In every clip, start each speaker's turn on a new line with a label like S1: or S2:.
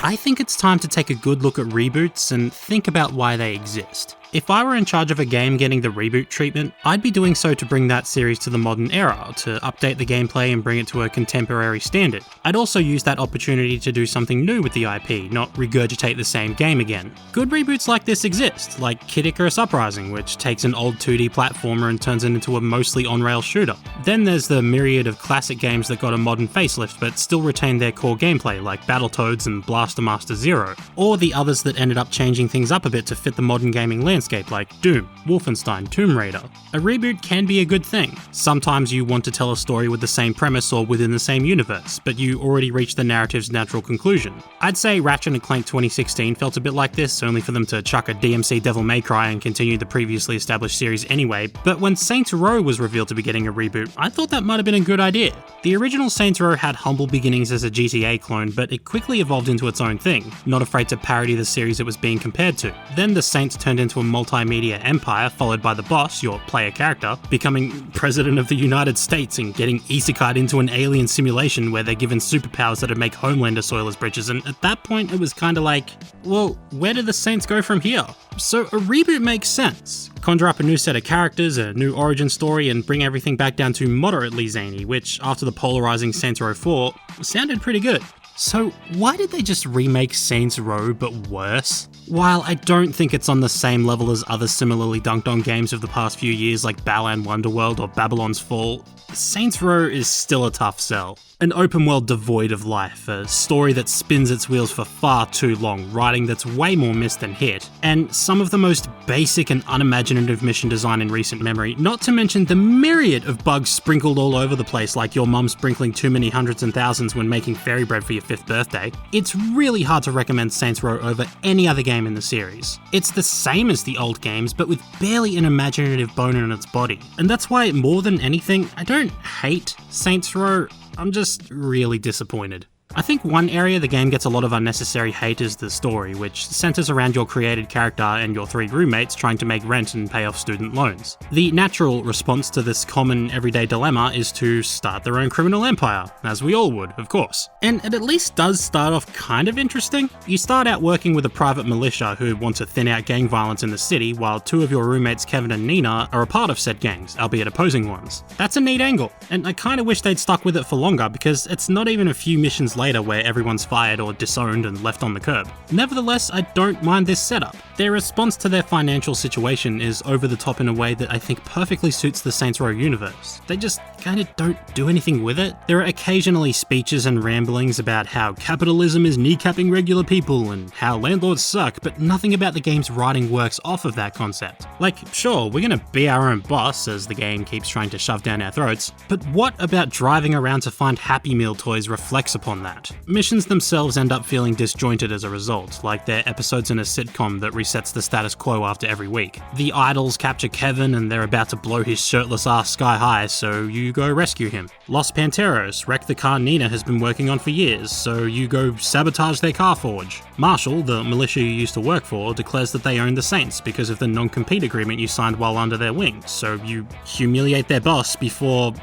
S1: I think it's time to take a good look at reboots and think about why they exist. If I were in charge of a game getting the reboot treatment, I'd be doing so to bring that series to the modern era, to update the gameplay and bring it to a contemporary standard. I'd also use that opportunity to do something new with the IP, not regurgitate the same game again. Good reboots like this exist, like Kid Icarus Uprising, which takes an old 2D platformer and turns it into a mostly on-rail shooter. Then there's the myriad of classic games that got a modern facelift but still retain their core gameplay, like Battletoads and Blaster Master Zero, or the others that ended up changing things up a bit to fit the modern gaming landscape, like Doom, Wolfenstein, Tomb Raider. A reboot can be a good thing. Sometimes you want to tell a story with the same premise or within the same universe, but you already reached the narrative's natural conclusion. I'd say Ratchet & Clank 2016 felt a bit like this, only for them to chuck a DMC Devil May Cry and continue the previously established series anyway, but when Saints Row was revealed to be getting a reboot, I thought that might have been a good idea. The original Saints Row had humble beginnings as a GTA clone, but it quickly evolved into its own thing, not afraid to parody the series it was being compared to. Then the Saints turned into a multimedia empire, followed by the boss, your player character, becoming President of the United States and getting isekai'd into an alien simulation where they're given superpowers that'd make Homelander soil his britches, and at that point it was kinda like, well, where do the Saints go from here? So a reboot makes sense. Conjure up a new set of characters, a new origin story, and bring everything back down to moderately zany, which, after the polarizing Saints Row 4, sounded pretty good. So why did they just remake Saints Row but worse? While I don't think it's on the same level as other similarly dunked on games of the past few years like Balan Wonderworld or Babylon's Fall, Saints Row is still a tough sell. An open world devoid of life, a story that spins its wheels for far too long, writing that's way more missed than hit, and some of the most basic and unimaginative mission design in recent memory, not to mention the myriad of bugs sprinkled all over the place like your mum sprinkling too many hundreds and thousands when making fairy bread for your 5th birthday. It's really hard to recommend Saints Row over any other game in the series. It's the same as the old games, but with barely an imaginative bone in its body. And that's why, more than anything, I don't hate Saints Row, I'm just really disappointed. I think one area the game gets a lot of unnecessary hate is the story, which centers around your created character and your 3 roommates trying to make rent and pay off student loans. The natural response to this common everyday dilemma is to start their own criminal empire, as we all would, of course. And it at least does start off kind of interesting. You start out working with a private militia who want to thin out gang violence in the city, while 2 of your roommates, Kevin and Nina, are a part of said gangs, albeit opposing ones. That's a neat angle, and I kinda wish they'd stuck with it for longer, because it's not even a few missions later where everyone's fired or disowned and left on the curb. Nevertheless, I don't mind this setup. Their response to their financial situation is over the top in a way that I think perfectly suits the Saints Row universe. They just kinda don't do anything with it. There are occasionally speeches and ramblings about how capitalism is kneecapping regular people and how landlords suck, but nothing about the game's writing works off of that concept. Like, sure, we're gonna be our own boss as the game keeps trying to shove down our throats, but what about driving around to find Happy Meal toys reflects upon that? Missions themselves end up feeling disjointed as a result, like they're episodes in a sitcom that resets the status quo after every week. The idols capture Kevin and they're about to blow his shirtless ass sky high, so you go rescue him. Los Panteros wreck the car Nina has been working on for years, so you go sabotage their car forge. Marshall, the militia you used to work for, declares that they own the Saints because of the non-compete agreement you signed while under their wing, so you humiliate their boss before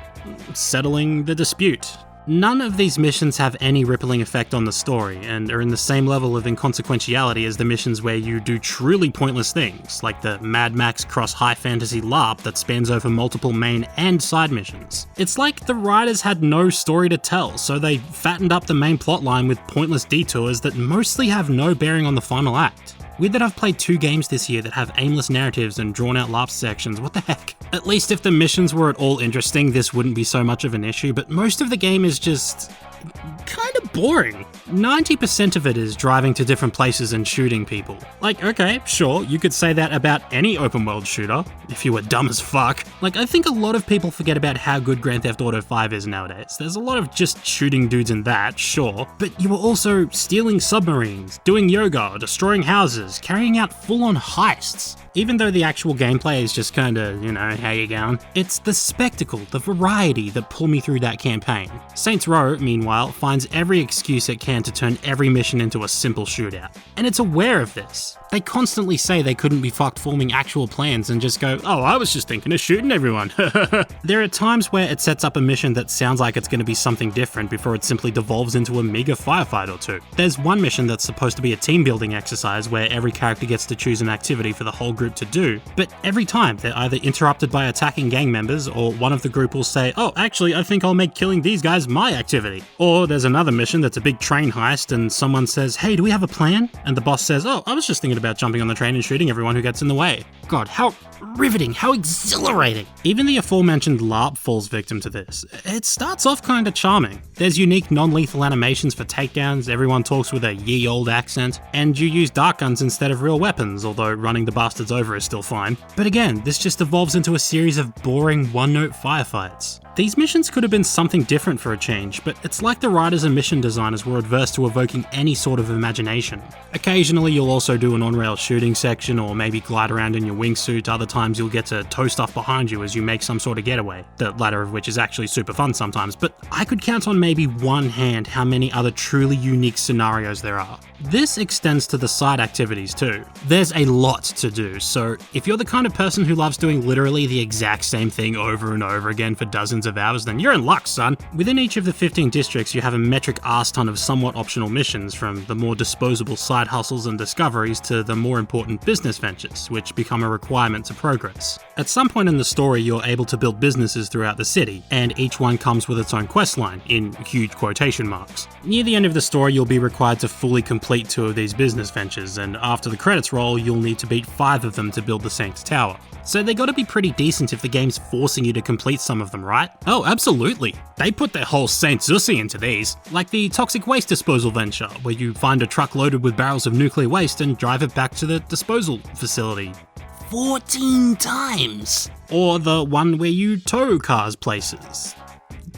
S1: settling the dispute. None of these missions have any rippling effect on the story, and are in the same level of inconsequentiality as the missions where you do truly pointless things, like the Mad Max cross high fantasy LARP that spans over multiple main and side missions. It's like the writers had no story to tell, so they fattened up the main plotline with pointless detours that mostly have no bearing on the final act. Weird that I've played 2 games this year that have aimless narratives and drawn-out LARP sections, what the heck? At least if the missions were at all interesting, this wouldn't be so much of an issue, but most of the game is just kind of boring. 90% of it is driving to different places and shooting people. Like, okay, sure, you could say that about any open world shooter, if you were dumb as fuck. Like, I think a lot of people forget about how good Grand Theft Auto 5 is nowadays. There's a lot of just shooting dudes in that, sure, but you were also stealing submarines, doing yoga, destroying houses, carrying out full-on heists. Even though the actual gameplay is just kinda, how you going? It's the spectacle, the variety that pull me through that campaign. Saints Row, meanwhile, finds every excuse it can to turn every mission into a simple shootout. And it's aware of this. They constantly say they couldn't be fucked forming actual plans and just go, oh, I was just thinking of shooting everyone. There are times where it sets up a mission that sounds like it's going to be something different before it simply devolves into a meager firefight or two. There's one mission that's supposed to be a team building exercise where every character gets to choose an activity for the whole group to do, but every time they're either interrupted by attacking gang members, or one of the group will say, oh, actually, I think I'll make killing these guys my activity. Or there's another mission that's a big train heist and someone says, hey, do we have a plan? And the boss says, oh, I was just thinking about jumping on the train and shooting everyone who gets in the way. God, how riveting, how exhilarating. Even the aforementioned LARP falls victim to this. It starts off kinda charming. There's unique non-lethal animations for takedowns, everyone talks with a ye olde accent, and you use dart guns instead of real weapons, although running the bastards over is still fine. But again, this just evolves into a series of boring one-note firefights. These missions could have been something different for a change, but it's like the writers and mission designers were adverse to evoking any sort of imagination. Occasionally you'll also do an on-rail shooting section, or maybe glide around in your wingsuit. Other times you'll get to tow stuff behind you as you make some sort of getaway, the latter of which is actually super fun sometimes, but I could count on maybe one hand how many other truly unique scenarios there are. This extends to the side activities too. There's a lot to do, so if you're the kind of person who loves doing literally the exact same thing over and over again for dozens of hours, then you're in luck, son. Within each of the 15 districts, you have a metric arse ton of somewhat optional missions, from the more disposable side hustles and discoveries to the more important business ventures, which become a requirement to progress. At some point in the story, you're able to build businesses throughout the city, and each one comes with its own questline, in huge quotation marks. Near the end of the story, you'll be required to fully complete 2 of these business ventures, and after the credits roll, you'll need to beat 5 of them to build the Saints Tower. So they gotta be pretty decent if the game's forcing you to complete some of them, right? Oh, absolutely. They put their whole Saint Zussi into these. Like the toxic waste disposal venture, where you find a truck loaded with barrels of nuclear waste and drive it back to the disposal facility 14 times. Or the one where you tow cars places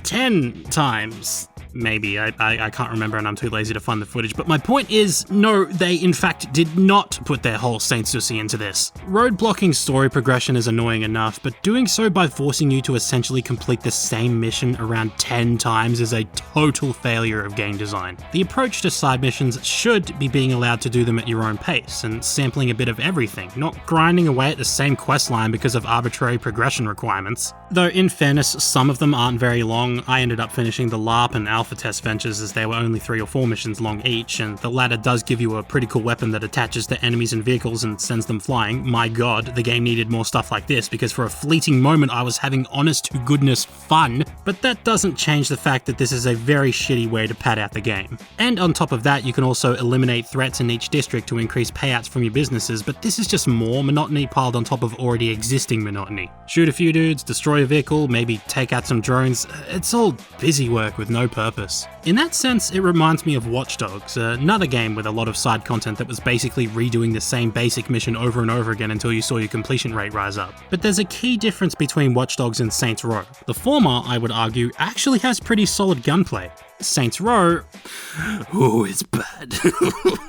S1: 10 times. Maybe, I can't remember and I'm too lazy to find the footage, but my point is, no, they in fact did not put their whole Saint Susie into this. Road-blocking story progression is annoying enough, but doing so by forcing you to essentially complete the same mission around 10 times is a total failure of game design. The approach to side missions should be being allowed to do them at your own pace, and sampling a bit of everything, not grinding away at the same questline because of arbitrary progression requirements. Though in fairness, some of them aren't very long. I ended up finishing the LARP and Alpha Test ventures as they were only 3 or 4 missions long each, and the latter does give you a pretty cool weapon that attaches to enemies and vehicles and sends them flying. My god, the game needed more stuff like this, because for a fleeting moment I was having honest to goodness fun, but that doesn't change the fact that this is a very shitty way to pad out the game. And on top of that, you can also eliminate threats in each district to increase payouts from your businesses, but this is just more monotony piled on top of already existing monotony. Shoot a few dudes, destroy a vehicle, maybe take out some drones. It's all busy work with no purpose. In that sense, it reminds me of Watch Dogs, another game with a lot of side content that was basically redoing the same basic mission over and over again until you saw your completion rate rise up. But there's a key difference between Watch Dogs and Saints Row. The former, I would argue, actually has pretty solid gunplay. Saints Row, oh, it's bad.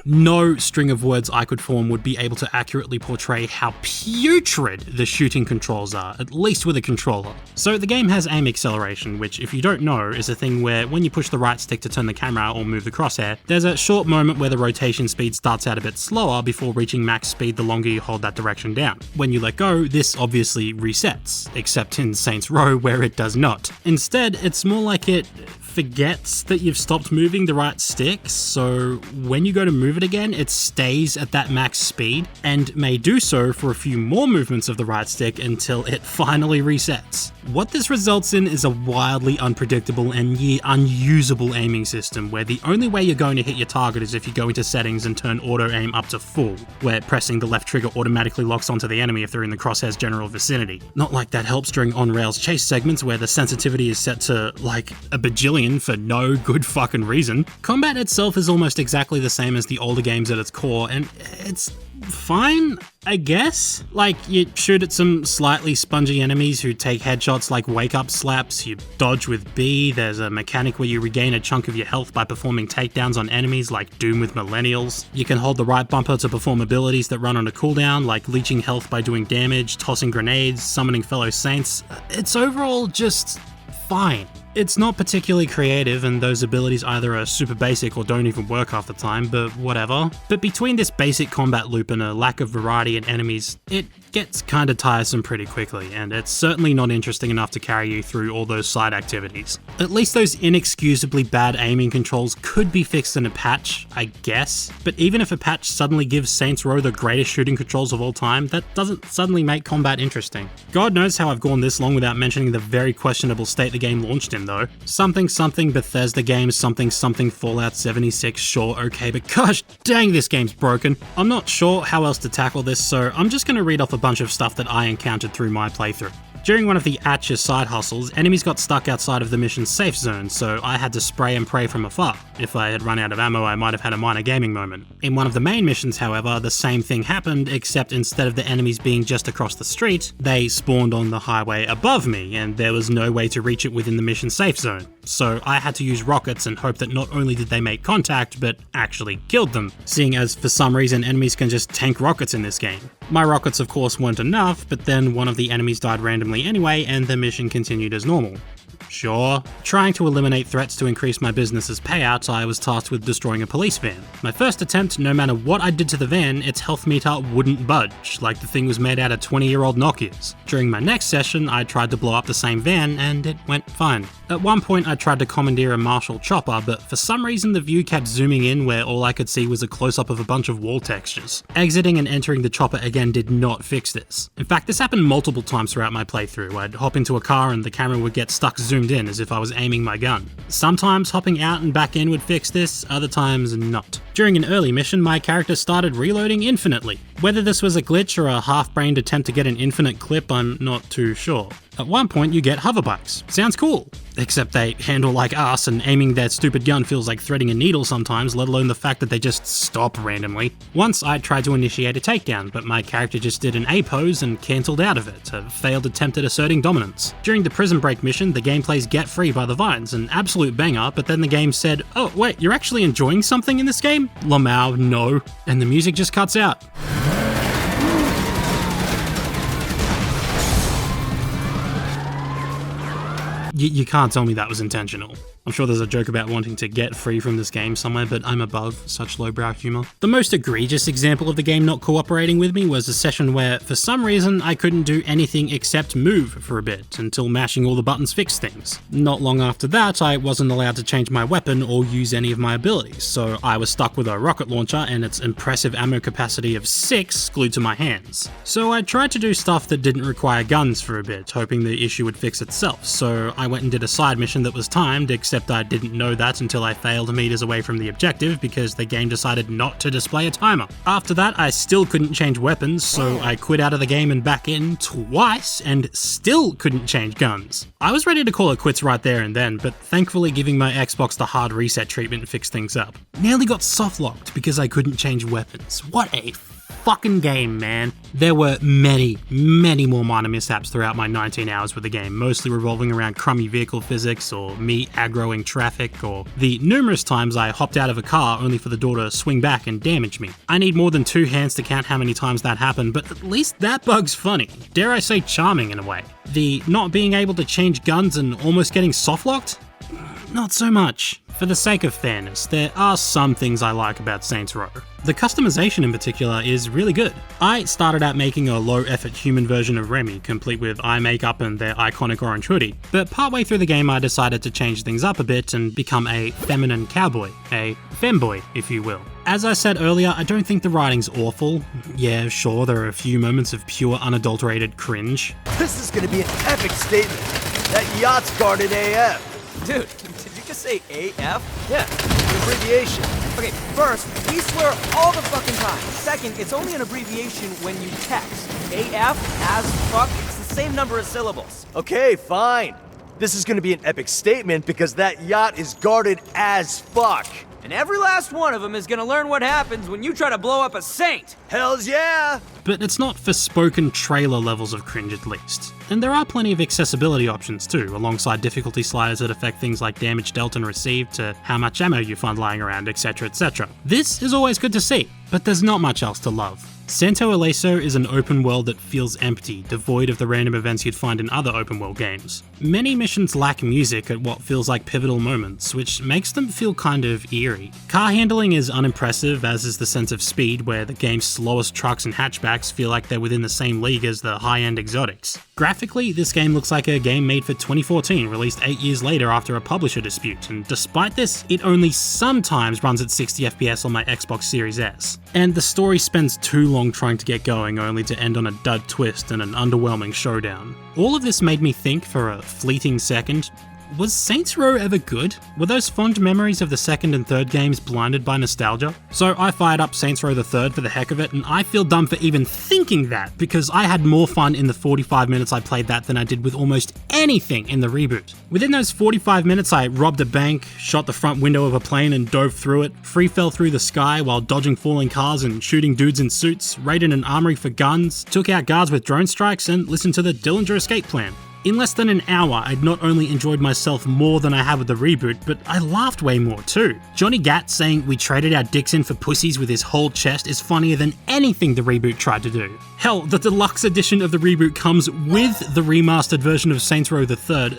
S1: No string of words I could form would be able to accurately portray how putrid the shooting controls are, at least with a controller. So the game has aim acceleration, which, if you don't know, is a thing where when you push the right stick to turn the camera or move the crosshair, there's a short moment where the rotation speed starts out a bit slower before reaching max speed the longer you hold that direction down. When you let go, this obviously resets, except in Saints Row where it does not. Instead, it's more like it forgets that you've stopped moving the right stick, so when you go to move it again, it stays at that max speed, and may do so for a few more movements of the right stick until it finally resets. What this results in is a wildly unpredictable and unusable aiming system, where the only way you're going to hit your target is if you go into settings and turn auto aim up to full, where pressing the left trigger automatically locks onto the enemy if they're in the crosshair's general vicinity. Not like that helps during on-rails chase segments where the sensitivity is set to like a bajillion for no good fucking reason. Combat itself is almost exactly the same as the older games at its core, and it's fine, I guess. Like, you shoot at some slightly spongy enemies who take headshots like wake-up slaps, you dodge with B, there's a mechanic where you regain a chunk of your health by performing takedowns on enemies like Doom with Millennials. You can hold the right bumper to perform abilities that run on a cooldown, like leeching health by doing damage, tossing grenades, summoning fellow saints. It's overall just fine. It's not particularly creative, and those abilities either are super basic or don't even work half the time, but whatever. But between this basic combat loop and a lack of variety in enemies, it gets kinda tiresome pretty quickly, and it's certainly not interesting enough to carry you through all those side activities. At least those inexcusably bad aiming controls could be fixed in a patch, I guess, but even if a patch suddenly gives Saints Row the greatest shooting controls of all time, that doesn't suddenly make combat interesting. God knows how I've gone this long without mentioning the very questionable state the game launched in though. Something Bethesda games, something Fallout 76, sure, okay, but gosh dang this game's broken. I'm not sure how else to tackle this, so I'm just gonna read off a bunch of stuff that I encountered through my playthrough. During one of the Atch's side hustles, enemies got stuck outside of the mission's safe zone, so I had to spray and pray from afar. If I had run out of ammo, I might have had a minor gaming moment. In one of the main missions, however, the same thing happened, except instead of the enemies being just across the street, they spawned on the highway above me, and there was no way to reach it within the mission safe zone. So I had to use rockets and hope that not only did they make contact, but actually killed them, seeing as for some reason enemies can just tank rockets in this game. My rockets of course weren't enough, but then one of the enemies died randomly anyway and the mission continued as normal. Sure. Trying to eliminate threats to increase my business's payout, I was tasked with destroying a police van. My first attempt, no matter what I did to the van, its health meter wouldn't budge, like the thing was made out of 20-year-old Nokias. During my next session, I tried to blow up the same van, and it went fine. At one point, I tried to commandeer a Marshall chopper, but for some reason the view kept zooming in where all I could see was a close-up of a bunch of wall textures. Exiting and entering the chopper again did not fix this. In fact, this happened multiple times throughout my playthrough. I'd hop into a car and the camera would get stuck zoomed in as if I was aiming my gun. Sometimes hopping out and back in would fix this, other times not. During an early mission, my character started reloading infinitely. Whether this was a glitch or a half-brained attempt to get an infinite clip, I'm not too sure. At one point you get hover bikes. Sounds cool. Except they handle like ass and aiming their stupid gun feels like threading a needle sometimes, let alone the fact that they just stop randomly. Once I tried to initiate a takedown, but my character just did an A pose and cancelled out of it, a failed attempt at asserting dominance. During the prison break mission, the game plays Get Free by the Vines, an absolute banger, but then the game said, oh wait, you're actually enjoying something in this game? Lamau, no. And the music just cuts out. You can't tell me that was intentional. I'm sure there's a joke about wanting to get free from this game somewhere, but I'm above such lowbrow humor. The most egregious example of the game not cooperating with me was a session where, for some reason, I couldn't do anything except move for a bit, until mashing all the buttons fixed things. Not long after that, I wasn't allowed to change my weapon or use any of my abilities, so I was stuck with a rocket launcher and its impressive ammo capacity of 6 glued to my hands. So I tried to do stuff that didn't require guns for a bit, hoping the issue would fix itself, so I went and did a side mission that was timed, except I didn't know that until I failed meters away from the objective because the game decided not to display a timer. After that, I still couldn't change weapons, so I quit out of the game and back in twice and still couldn't change guns. I was ready to call it quits right there and then, but thankfully giving my Xbox the hard reset treatment fixed things up. Nearly got soft locked because I couldn't change weapons. What a fucking game, man. There were many more minor mishaps throughout my 19 hours with the game, mostly revolving around crummy vehicle physics, or me aggroing traffic, or the numerous times I hopped out of a car only for the door to swing back and damage me. I need more than 2 hands to count how many times that happened, but at least that bug's funny. Dare I say charming in a way. The not being able to change guns and almost getting soft-locked? Not so much. For the sake of fairness, there are some things I like about Saints Row. The customization in particular is really good. I started out making a low-effort human version of Remy, complete with eye makeup and their iconic orange hoodie, but partway through the game I decided to change things up a bit and become a feminine cowboy, a femboy, if you will. As I said earlier, I don't think the writing's awful. Yeah, sure, there are a few moments of pure unadulterated cringe.
S2: This is gonna be an epic statement. That yacht's guarded AF. Dude, did you just say AF? Yeah, an abbreviation. Okay, first, we swear all the fucking time. Second, it's only an abbreviation when you text. AF, as fuck, it's the same number of syllables. Okay, fine. This is gonna be an epic statement because that yacht is guarded as fuck. And every last one of them is gonna learn what happens when you try to blow up a saint. Hells yeah!
S1: But it's not forspoken trailer levels of cringe at least. And there are plenty of accessibility options too, alongside difficulty sliders that affect things like damage dealt and received to how much ammo you find lying around, etc, etc. This is always good to see, but there's not much else to love. Santo Ileso is an open world that feels empty, devoid of the random events you'd find in other open world games. Many missions lack music at what feels like pivotal moments, which makes them feel kind of eerie. Car handling is unimpressive, as is the sense of speed, where the game's slowest trucks and hatchbacks feel like they're within the same league as the high-end exotics. Graphically, this game looks like a game made for 2014, released 8 years later after a publisher dispute, and despite this, it only sometimes runs at 60 FPS on my Xbox Series S. And the story spends too long trying to get going, only to end on a dud twist and an underwhelming showdown. All of this made me think, for a fleeting second, was Saints Row ever good? Were those fond memories of the second and third games blinded by nostalgia? So I fired up Saints Row the Third for the heck of it, and I feel dumb for even thinking that, because I had more fun in the 45 minutes I played that than I did with almost anything in the reboot. Within those 45 minutes I robbed a bank, shot the front window of a plane and dove through it, free fell through the sky while dodging falling cars and shooting dudes in suits, raided an armory for guns, took out guards with drone strikes, and listened to the Dillinger Escape Plan. In less than an hour, I'd not only enjoyed myself more than I have with the reboot, but I laughed way more too. Johnny Gat saying we traded our dicks in for pussies with his whole chest is funnier than anything the reboot tried to do. Hell, the deluxe edition of the reboot comes with the remastered version of Saints Row the Third.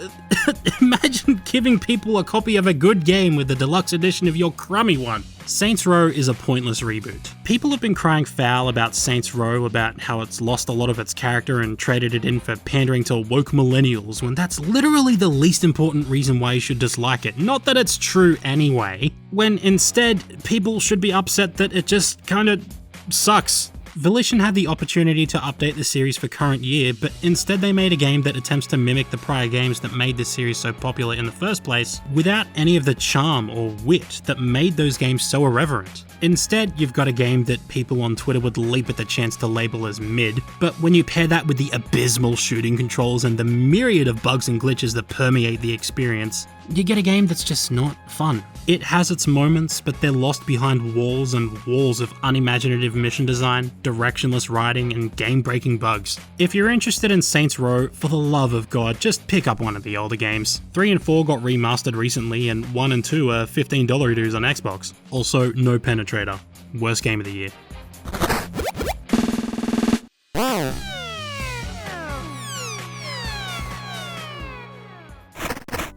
S1: Imagine giving people a copy of a good game with the deluxe edition of your crummy one. Saints Row is a pointless reboot. People have been crying foul about Saints Row, about how it's lost a lot of its character and traded it in for pandering to woke millennials, when that's literally the least important reason why you should dislike it. Not that it's true anyway, when instead people should be upset that it just kinda sucks. Volition had the opportunity to update the series for current year, but instead they made a game that attempts to mimic the prior games that made this series so popular in the first place, without any of the charm or wit that made those games so irreverent. Instead, you've got a game that people on Twitter would leap at the chance to label as mid, but when you pair that with the abysmal shooting controls and the myriad of bugs and glitches that permeate the experience, you get a game that's just not fun. It has its moments, but they're lost behind walls and walls of unimaginative mission design, directionless writing, and game-breaking bugs. If you're interested in Saints Row, for the love of God, just pick up one of the older games. 3 and 4 got remastered recently, and 1 and 2 are $15 dues on Xbox. Also, no Penetrator. Worst game of the year.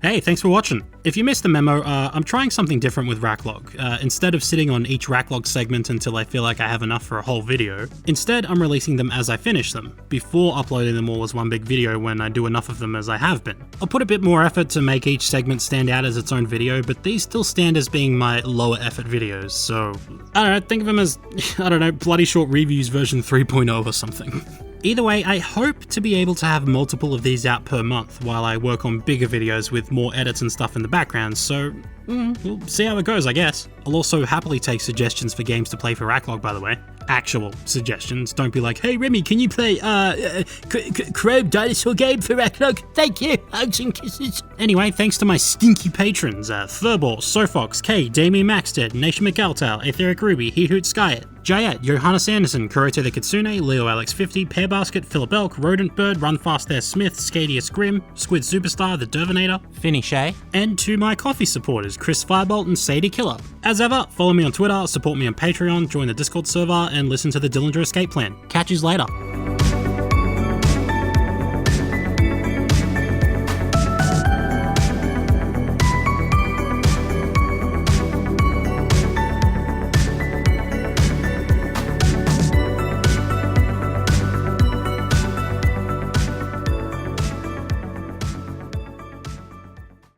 S1: Hey, thanks for watching. If you missed the memo, I'm trying something different with Racclog. Instead of sitting on each Racclog segment until I feel like I have enough for a whole video, instead I'm releasing them as I finish them, before uploading them all as one big video when I do enough of them as I have been. I'll put a bit more effort to make each segment stand out as its own video, but these still stand as being my lower effort videos, so I don't know, think of them as, I don't know, Bloody Short Reviews version 3.0 or something. Either way, I hope to be able to have multiple of these out per month while I work on bigger videos with more edits and stuff in the background, so we'll see how it goes, I guess. I'll also happily take suggestions for games to play for Racclog, by the way. Actual suggestions. Don't be like, hey Remy, can you play Crow Dinosaur game for Racclog? Thank you, hugs and kisses. Anyway, thanks to my stinky patrons, Thurball, Sofox, K, Damien Maxted, Nation McAltal, Aetheric Ruby, He Hoot Skyet, Jayet, Johannes Anderson, Kurote the Kitsune, Leo Alex 50, Pear Basket, Philip Elk, Rodent Bird, Run Fast There Smith, Scadius Grim, Squid Superstar, The Dervinator, Finny Shay, and to my coffee supporters, Chris Firebolt and Sadie Killer. As ever, follow me on Twitter, support me on Patreon, join the Discord server, and listen to the Dillinger Escape Plan. Catch yous later.